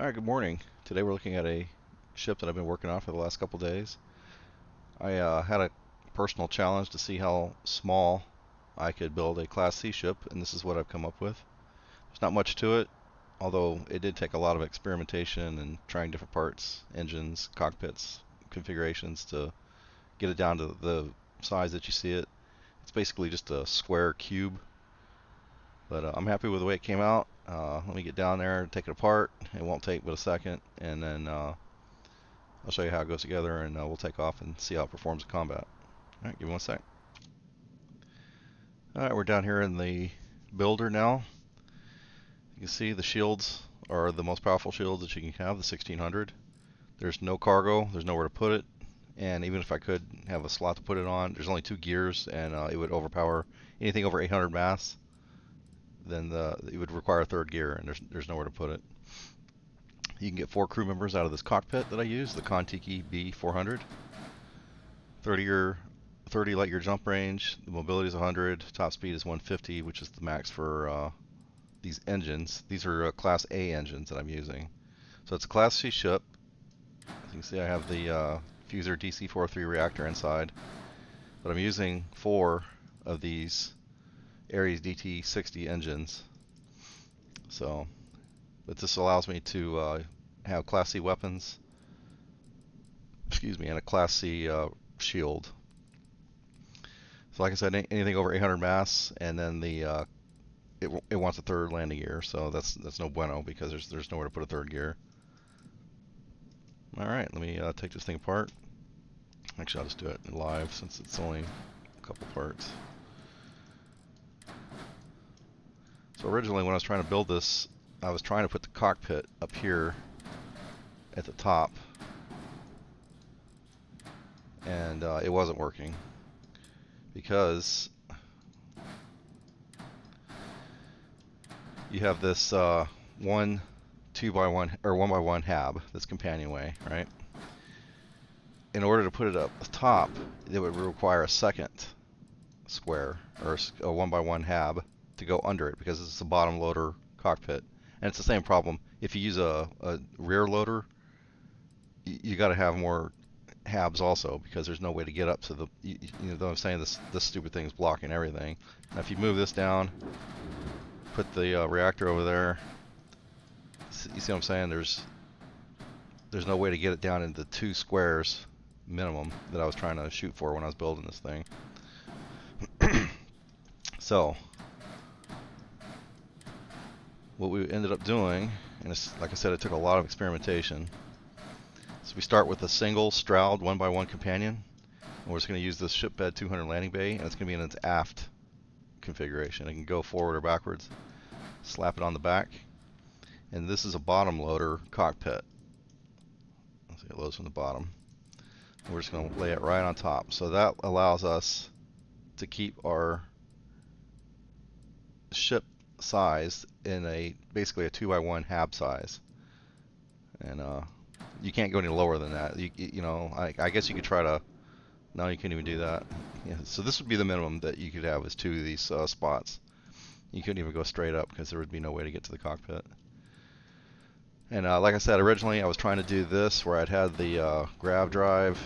Alright, good morning. Today we're looking at a ship that I've been working on for the last couple days. I had a personal challenge to see how small I could build a Class C ship, and this is what I've come up with. There's not much to it, although it did take a lot of experimentation and trying different parts, engines, cockpits, configurations to get it down to the size that you see it. It's basically just a square cube, but I'm happy with the way it came out. Let me get down there and take it apart. It won't take but a second, and then I'll show you how it goes together, and we'll take off and see how it performs in combat. Alright, give me one sec. Alright, we're down here in the builder now. You can see the shields are the most powerful shields that you can have, the 1600. There's no cargo, there's nowhere to put it, and even if I could have a slot to put it on, there's only 2 gears, and it would overpower anything over 800 mass. Then it would require a 3rd gear, and there's nowhere to put it. You can get 4 crew members out of this cockpit that I use, the Kontiki B400. 30 light year jump range, the mobility is 100, top speed is 150, which is the max for these engines. These are Class A engines that I'm using. So it's a Class C ship. As you can see, I have the Fuser DC-43 reactor inside, but I'm using 4 of these Ares DT-60 engines. So, but this allows me to have Class C weapons, and a Class C shield. So like I said, anything over 800 mass, and then it wants a 3rd landing gear, so that's no bueno because there's nowhere to put a 3rd gear. All right, let me take this thing apart. Actually, I'll just do it live since it's only a couple parts. So originally, when I was trying to build this, I was trying to put the cockpit up here at the top, and it wasn't working because you have this 1 2x1 or 1x1 hab, this companionway, right? In order to put it up the top, it would require a 2nd square or a 1x1 hab to go under it because it's a bottom loader cockpit, and it's the same problem. If you use a rear loader, you got to have more habs also because there's no way to get up to the. You know what I'm saying? This stupid thing is blocking everything. Now, if you move this down, put the reactor over there. You see what I'm saying? There's no way to get it down into 2 squares minimum that I was trying to shoot for when I was building this thing. So what we ended up doing, and it's, like I said, it took a lot of experimentation. So we start with a single Stroud 1x1 companion, and we're just going to use this ship bed 200 landing bay, and it's going to be in its aft configuration. It can go forward or backwards. Slap it on the back, and this is a bottom loader cockpit. Let's see, it loads from the bottom. And we're just going to lay it right on top. So that allows us to keep our ship size in basically a 2x1 hab size, and you can't go any lower than that. You know, I guess you could try to. No, you can't even do that. Yeah, so this would be the minimum that you could have is 2 of these spots. You couldn't even go straight up because there would be no way to get to the cockpit. And like I said, originally I was trying to do this where I'd had the grav drive,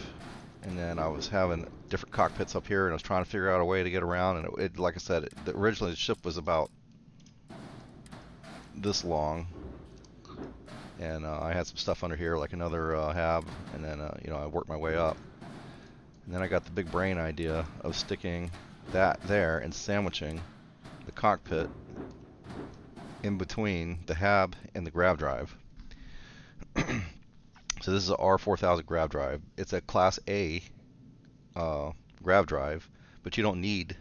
and then I was having different cockpits up here, and I was trying to figure out a way to get around. And it like I said, originally the ship was about this long, and I had some stuff under here like another hab, and then you know, I worked my way up, and then I got the big brain idea of sticking that there and sandwiching the cockpit in between the hab and the grav drive. So this is a R4000 grav drive. It's a Class A grav drive, but you don't need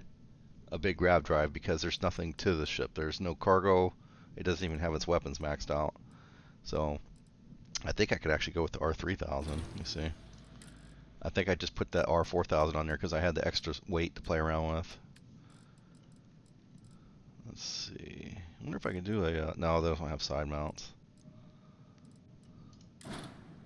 a big grav drive because there's nothing to the ship. There's no cargo. It doesn't even have its weapons maxed out. So I think I could actually go with the R3000. Let me see. I think I just put that R4000 on there because I had the extra weight to play around with. Let's see. I wonder if I can do a. No, they don't have side mounts.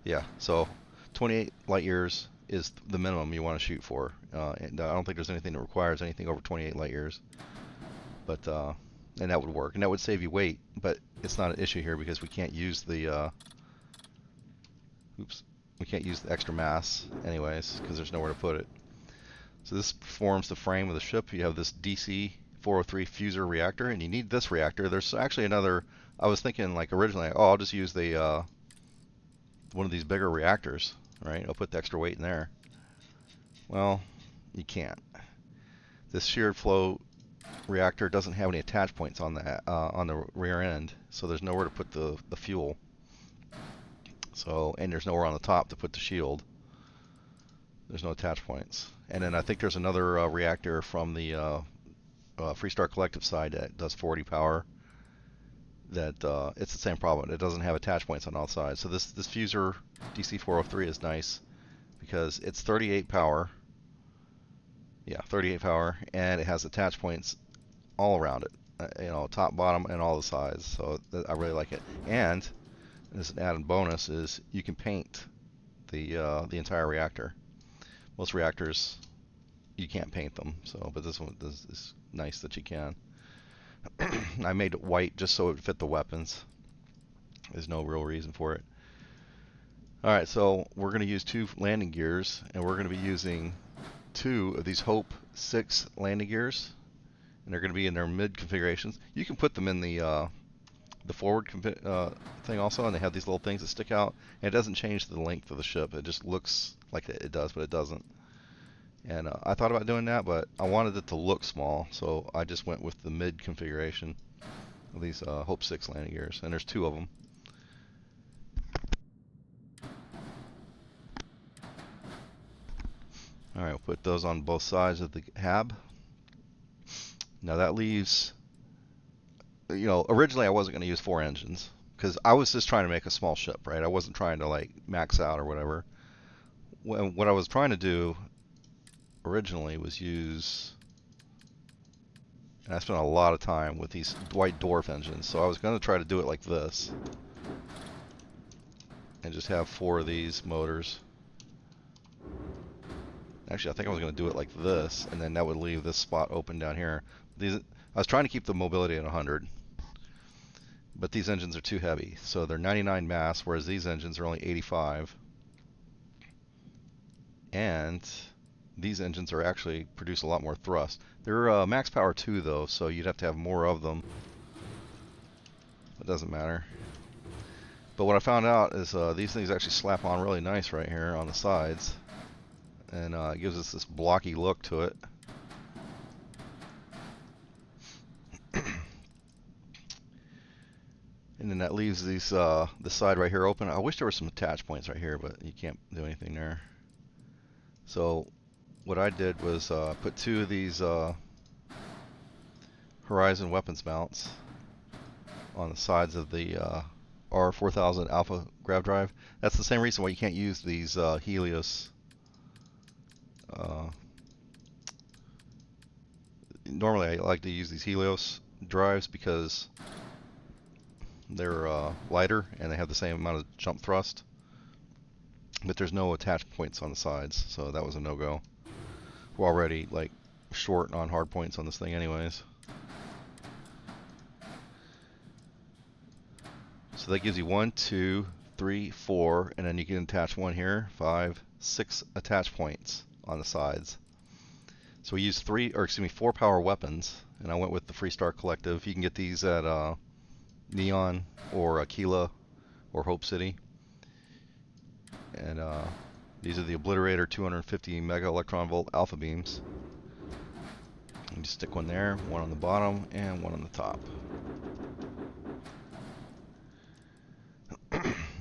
Yeah, so 28 light years is the minimum you want to shoot for. And I don't think there's anything that requires anything over 28 light years. But and that would work, and that would save you weight. But it's not an issue here because we can't use the Oops. We can't use the extra mass anyways because there's nowhere to put it. So this forms the frame of the ship. You have this DC 403 fuser reactor, and you need this reactor. There's actually another. I was thinking like originally, oh, I'll just use the one of these bigger reactors, right? I'll put the extra weight in there. Well, you can't. This sheared flow reactor doesn't have any attach points on the rear end, so there's nowhere to put the fuel. So, and there's nowhere on the top to put the shield. There's no attach points. And then I think there's another reactor from the Freestar Collective side that does 40 power. That it's the same problem. It doesn't have attach points on all sides. So this fuser DC403 is nice because it's 38 power. Yeah, 38 power, and it has attach points all around it. You know, top, bottom, and all the sides. So I really like it. And as an added bonus is you can paint the entire reactor. Most reactors you can't paint them. So, but this one is nice that you can. I made it white just so it would fit the weapons. There's no real reason for it. Alright, so we're going to use 2 landing gears, and we're going to be using 2 of these Hope 6 landing gears, and they're going to be in their mid configurations. You can put them in the forward thing also, and they have these little things that stick out, and it doesn't change the length of the ship. It just looks like it does, but it doesn't. And I thought about doing that, but I wanted it to look small, so I just went with the mid configuration of these Hope 6 landing gears, and there's 2 of them. Alright, we'll put those on both sides of the hab. Now that leaves, you know, originally I wasn't going to use 4 engines, because I was just trying to make a small ship, right? I wasn't trying to like max out or whatever. What I was trying to do originally was use, and I spent a lot of time with these White Dwarf engines, so I was going to try to do it like this and just have 4 of these motors. Actually, I think I was going to do it like this, and then that would leave this spot open down here. I was trying to keep the mobility at 100, but these engines are too heavy, so they're 99 mass, whereas these engines are only 85. And these engines are actually produce a lot more thrust. They're max power 2 though, so you'd have to have more of them. It doesn't matter. But what I found out is these things actually slap on really nice right here on the sides, and it gives us this blocky look to it. And then that leaves these the side right here open. I wish there were some attach points right here, but you can't do anything there. So what I did was put 2 of these Horizon weapons mounts on the sides of the R4000 Alpha grav drive. That's the same reason why you can't use these Helios. Normally I like to use these Helios drives because they're lighter and they have the same amount of jump thrust, but there's no attach points on the sides, so that was a no-go. We're already like short on hard points on this thing anyways. So that gives you 1, 2, 3, 4, and then you can attach 1 here, 5, 6 attach points on the sides. So we used 4 power weapons, and I went with the Freestar Collective. You can get these at Neon or Aquila or Hope City. And these are the Obliterator 250 mega electron volt alpha beams. You just stick 1 there, 1 on the bottom, and 1 on the top.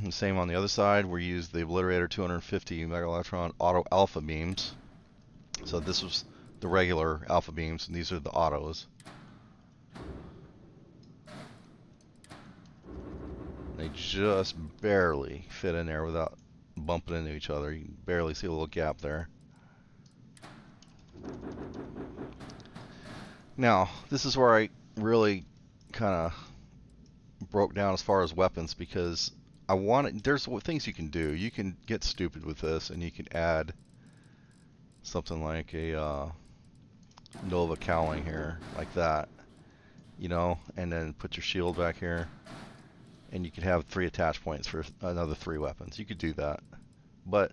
And same on the other side, we use the Obliterator 250 mega electron auto alpha beams. So this was the regular alpha beams, and these are the autos. They just barely fit in there without bumping into each other. You can barely see a little gap there. Now, this is where I really kind of broke down as far as weapons, because I wanted, there's things you can do. You can get stupid with this, and you can add something like a Nova cowling here, like that, you know, and then put your shield back here. and you could have 3 attach points for another 3 weapons. You could do that, but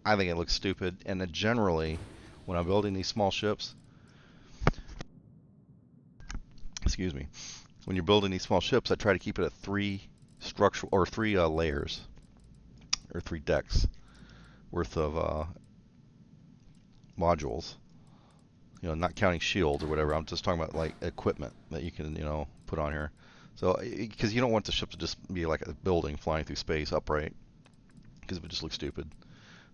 I think it looks stupid. And then generally, when I'm building these small ships, excuse me, when you're building these small ships, I try to keep it at 3 structural or 3 layers or 3 decks worth of modules. You know, not counting shields or whatever. I'm just talking about like equipment that you can, you know, put on here. So, because you don't want the ship to just be like a building flying through space upright, because it would just look stupid.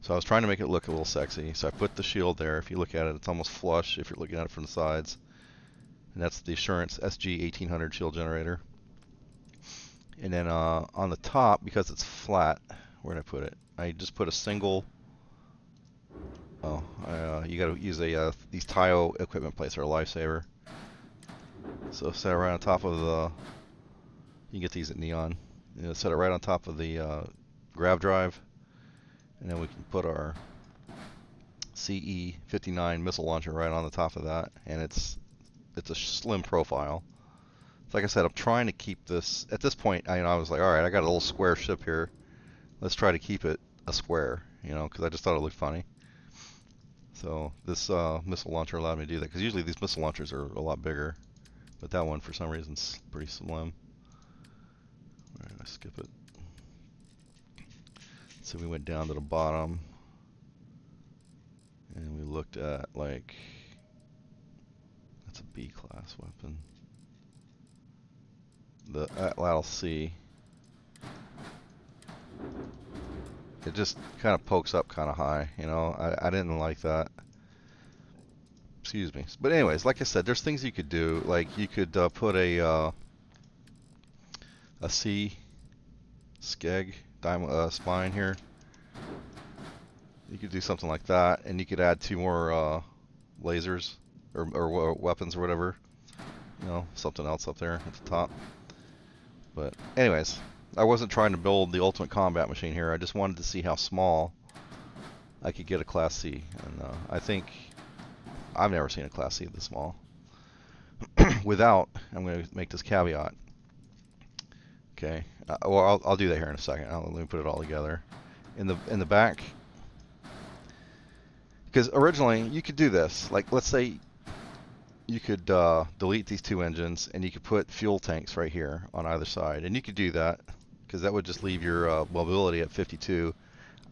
So I was trying to make it look a little sexy. So I put the shield there. If you look at it, it's almost flush if you're looking at it from the sides. And that's the Assurance SG 1800 shield generator. And then on the top, because it's flat, where did I put it? I just put a single. Oh, you got to use these Taio equipment plates are a lifesaver. So set it right on top of the. You can get these at Neon. You know, set it right on top of the grav drive, and then we can put our CE-59 missile launcher right on the top of that, and it's a slim profile. So like I said, I'm trying to keep this. At this point, I was like, all right, I got a little square ship here. Let's try to keep it a square, you know, because I just thought it looked funny. So this missile launcher allowed me to do that, because usually these missile launchers are a lot bigger, but that one for some reason is pretty slim. All right, I skip it. So we went down to the bottom, and we looked at like, that's a B class weapon. The Atlatl C. It just kind of pokes up kind of high, you know. I didn't like that. Excuse me. But anyways, like I said, there's things you could do. Like you could put a C skeg spine here. You could do something like that, and you could add 2 more lasers or weapons or whatever. You know, something else up there at the top. But anyways, I wasn't trying to build the ultimate combat machine here. I just wanted to see how small I could get a Class C. And I think I've never seen a Class C this small. Without, I'm going to make this caveat. Okay, well I'll do that here in a second. Let me put it all together. In the back, because originally you could do this. Like let's say you could delete these 2 engines, and you could put fuel tanks right here on either side, and you could do that because that would just leave your mobility at 52.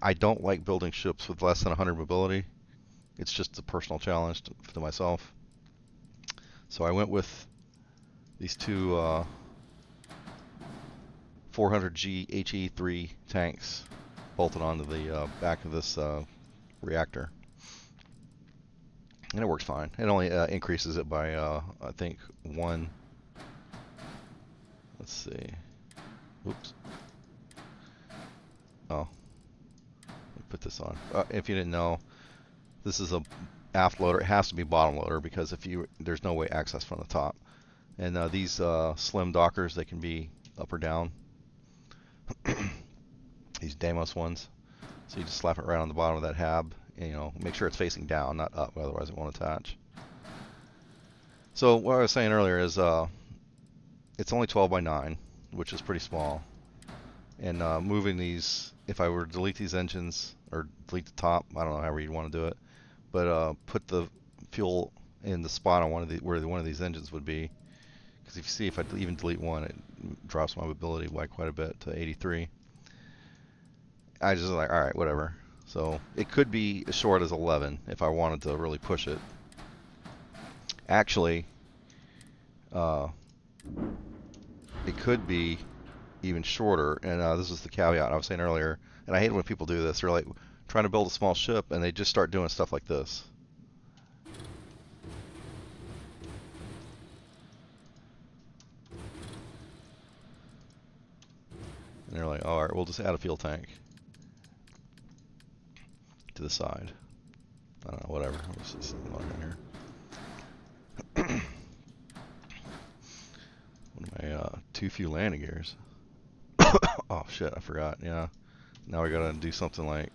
I don't like building ships with less than 100 mobility. It's just a personal challenge to myself. So I went with these 2 400G HE3 tanks bolted onto the back of this reactor. And it works fine. It only increases it by, I think, 1. Let's see. Oops. Oh. Let me put this on. If you didn't know, this is a aft loader. It has to be bottom loader because there's no way access from the top. And these slim dockers, they can be up or down. These Deimos ones. So you just slap it right on the bottom of that hab. And, you know, make sure it's facing down, not up, otherwise it won't attach. So what I was saying earlier is it's only 12 by 9, which is pretty small. And moving these, if I were to delete these engines, or delete the top, I don't know however you'd want to do it, but put the fuel in the spot on where one of these engines would be. Because if you see, if I even delete one, it drops my mobility by quite a bit to 83. I just like, all right, whatever. So it could be as short as 11 if I wanted to really push it. Actually, it could be even shorter, and this is the caveat I was saying earlier, and I hate when people do this. They're like trying to build a small ship, and they just start doing stuff like this. And they're like, oh, all right, we'll just add a fuel tank to the side. I don't know, whatever. Let's just log in here. One of my too few landing gears. Oh shit, I forgot. Yeah. Now we gotta do something like.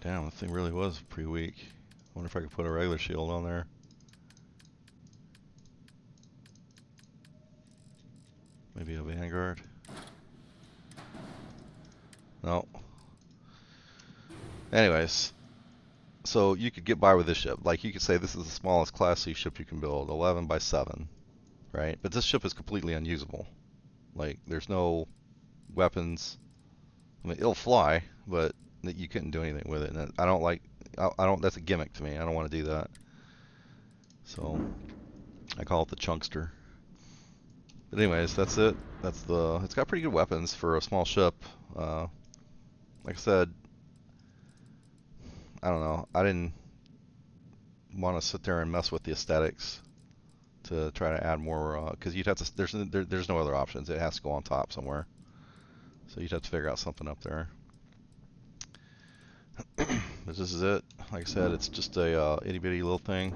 Damn, that thing really was pretty weak. Wonder if I could put a regular shield on there. Maybe a Vanguard. No. Anyways, so you could get by with this ship. Like, you could say this is the smallest Class C ship you can build, 11 by 7, right? But this ship is completely unusable. Like, there's no weapons. I mean, it'll fly, but you couldn't do anything with it. And I don't like, I don't, that's a gimmick to me. I don't want to do that. So, I call it the Chunkster. But anyways, that's it. It's got pretty good weapons for a small ship. Like I said, I don't know. I didn't want to sit there and mess with the aesthetics to try to add more, because you'd have to, there's no other options. It has to go on top somewhere. So you'd have to figure out something up there. But this is it. Like I said, it's just a itty bitty little thing.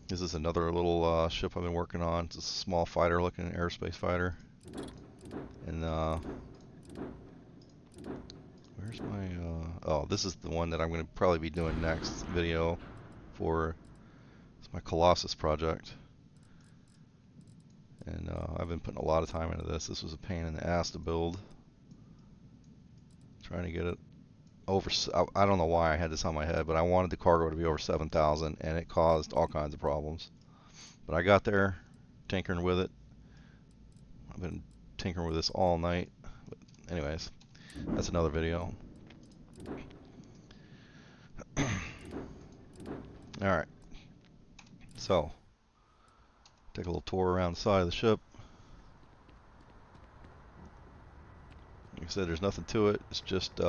This is another little ship I've been working on. It's a small fighter looking aerospace fighter. And where's my oh, this is the one that I'm going to probably be doing next video for. It's my Colossus project. And I've been putting a lot of time into this. This was a pain in the ass to build. Trying to get it over, I don't know why I had this on my head, but I wanted the cargo to be over 7,000, and it caused all kinds of problems. But I got there, tinkering with it. I've been tinkering with this all night. But anyways, that's another video. Alright. So, take a little tour around the side of the ship. Like I said, there's nothing to it. It's just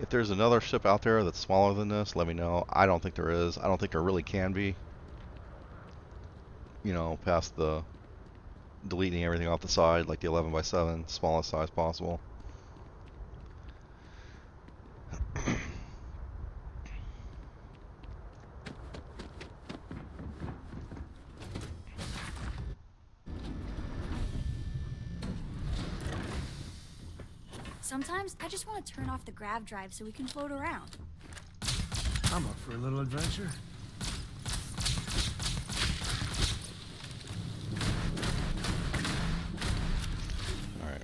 if there's another ship out there that's smaller than this, let me know. I don't think there is. I don't think there really can be. You know, past the deleting everything off the side, like the 11 by 7, smallest size possible. Sometimes I just want to turn off the grav drive so we can float around. I'm up for a little adventure. Alright.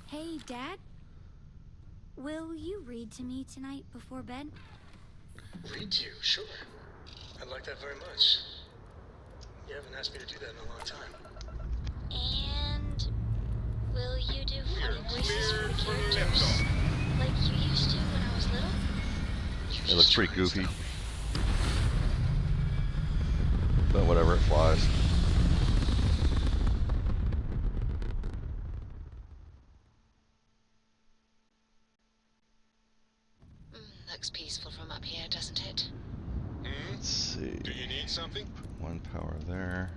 Hey, Dad. Will you read to me tonight before bed? Read to you, sure. I'd like that very much. You haven't asked me to do that in a long time. And will you do funny voices for the characters? Like you used to when I was little? It looks pretty goofy. But whatever, it flies. Looks peaceful from up here, doesn't it? Let's see. Do you need something? Put one power there.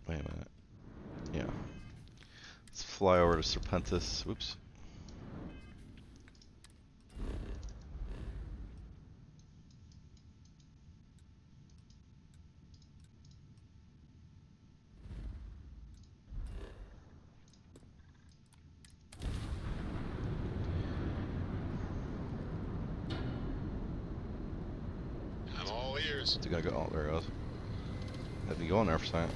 Wait a minute. Yeah. Let's fly over to Serpentis. Whoops. I'm all ears. It's gonna go. Oh, there it goes. Had me going there for a second.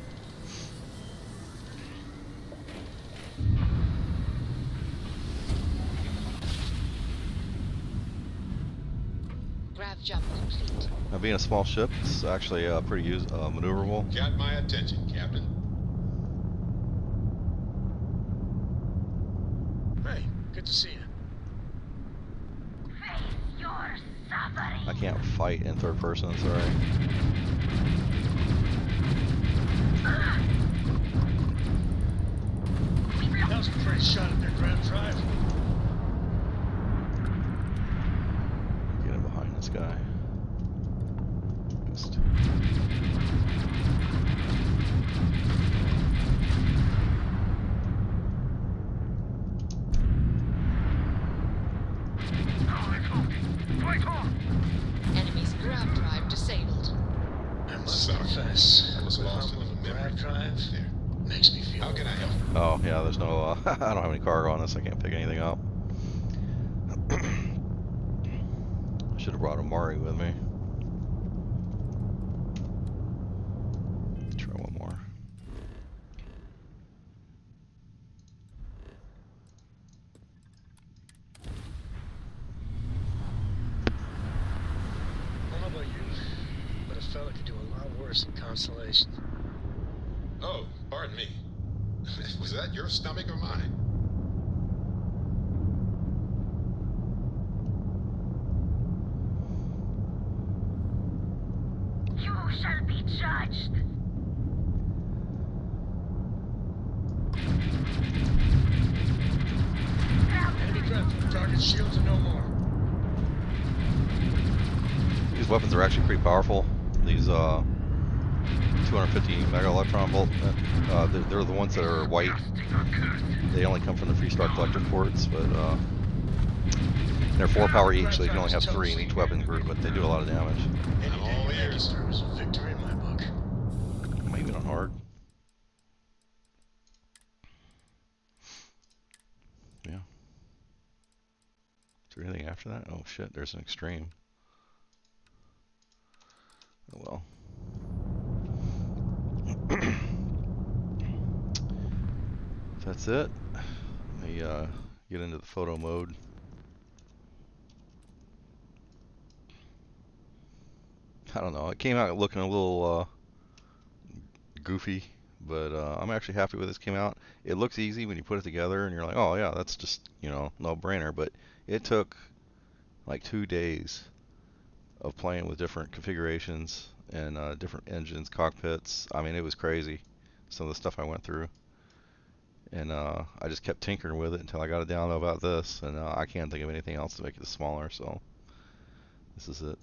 Grav jump complete. Now, being a small ship, it's actually pretty maneuverable. Got my attention, Captain. Hey, good to see you. Face your suffering. I can't fight in third person. It's alright. That was a pretty shot at their ground drive. Get in behind this guy. Boost. Enemy's grav drive disabled. confess, I was with lost hum in of a a memory grav drive there. makes me feel How can I help? Oh, yeah, there's no, I don't have any cargo on this. I can't pick anything up. I should have brought a Mari with me. Try one more. I don't know about you, but a fella could do a lot worse in Constellation. Oh, pardon me. Was that your stomach or mine? You shall be judged. Enemy craft, target shields and no more. These weapons are actually pretty powerful. These 250 mega electron volt. They're the ones that are white. They only come from the Freestar collector ports, but they're 4 power each, so you can only have 3 in each weapon group, but they do a lot of damage. Any I'm day all you make it ears. through is a victory in my book. Maybe not hard. Yeah. Is there anything after that? Oh shit, there's an extreme. Oh well. That's it. Let me get into the photo mode. I don't know. It came out looking a little goofy, but I'm actually happy with this. Came out. It looks easy when you put it together, and you're like, oh yeah, that's just no brainer. But it took like 2 days of playing with different configurations and different engines, cockpits. I mean, it was crazy. Some of the stuff I went through, and I just kept tinkering with it until I got it down to about this, and I can't think of anything else to make it smaller. So this is it.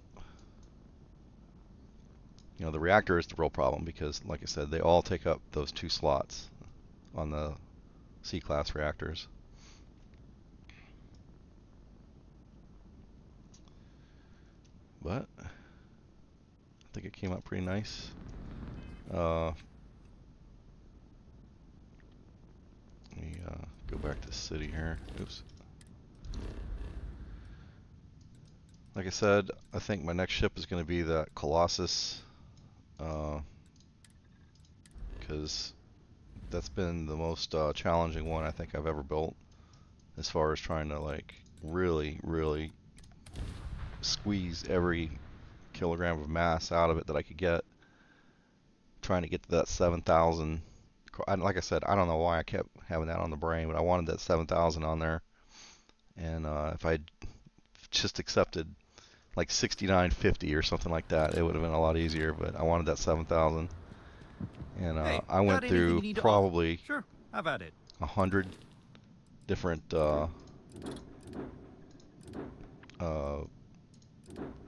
The reactor is the real problem because, like I said, they all take up those 2 slots on the C-class reactors. But I think it came out pretty nice. Let me go back to the city here. Oops. Like I said, I think my next ship is going to be the Colossus, because that's been the most challenging one I think I've ever built, as far as trying to like really squeeze every kilogram of mass out of it that I could get, trying to get to that 7,000. Like I said, I don't know why I kept having that on the brain, but I wanted that 7,000 on there. And if I just accepted like 6950 or something like that, it would have been a lot easier. But I wanted that 7,000, and Hey, I went got anything through you need to offer? probably Sure, have at it. 100 different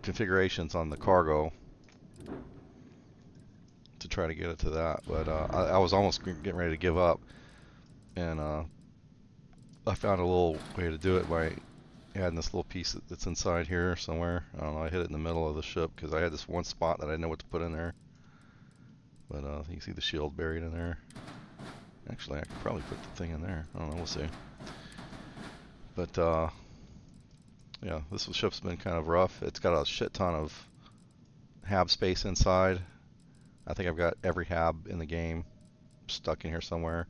configurations on the cargo to try to get it to that. But I was almost getting ready to give up, and I found a little way to do it by adding this little piece that's inside here somewhere. I don't know, I hit it in the middle of the ship because I had this one spot that I didn't know what to put in there. But you can see the shield buried in there. Actually, I could probably put the thing in there. I don't know, we'll see. But yeah, this ship's been kind of rough. It's got a shit ton of hab space inside. I think I've got every hab in the game stuck in here somewhere.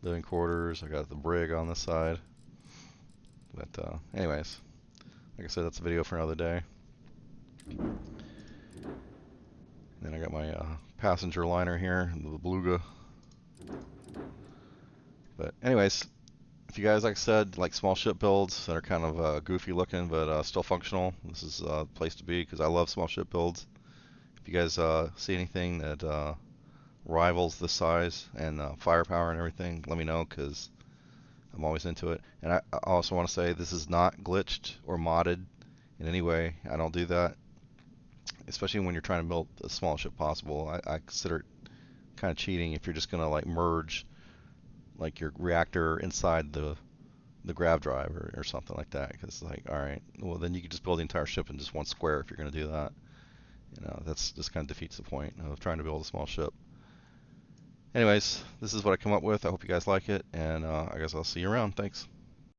Living quarters, I got the brig on this side. But anyways, like I said, that's a video for another day. Then I got my passenger liner here, the Beluga. But anyways, if you guys, like I said, like small ship builds that are kind of goofy looking but still functional, this is the place to be because I love small ship builds. If you guys see anything that rivals this size and firepower and everything, let me know because I'm always into it. And I also want to say this is not glitched or modded in any way. I don't do that, especially when you're trying to build the smallest ship possible. I consider it kind of cheating if you're just going to like merge like your reactor inside the grav drive or something like that, because like, all right, well then you could just build the entire ship in just one square if you're going to do that. That's just kind of defeats the point of trying to build a small ship. Anyways, this is what I come up with. I hope you guys like it, and I guess I'll see you around. Thanks.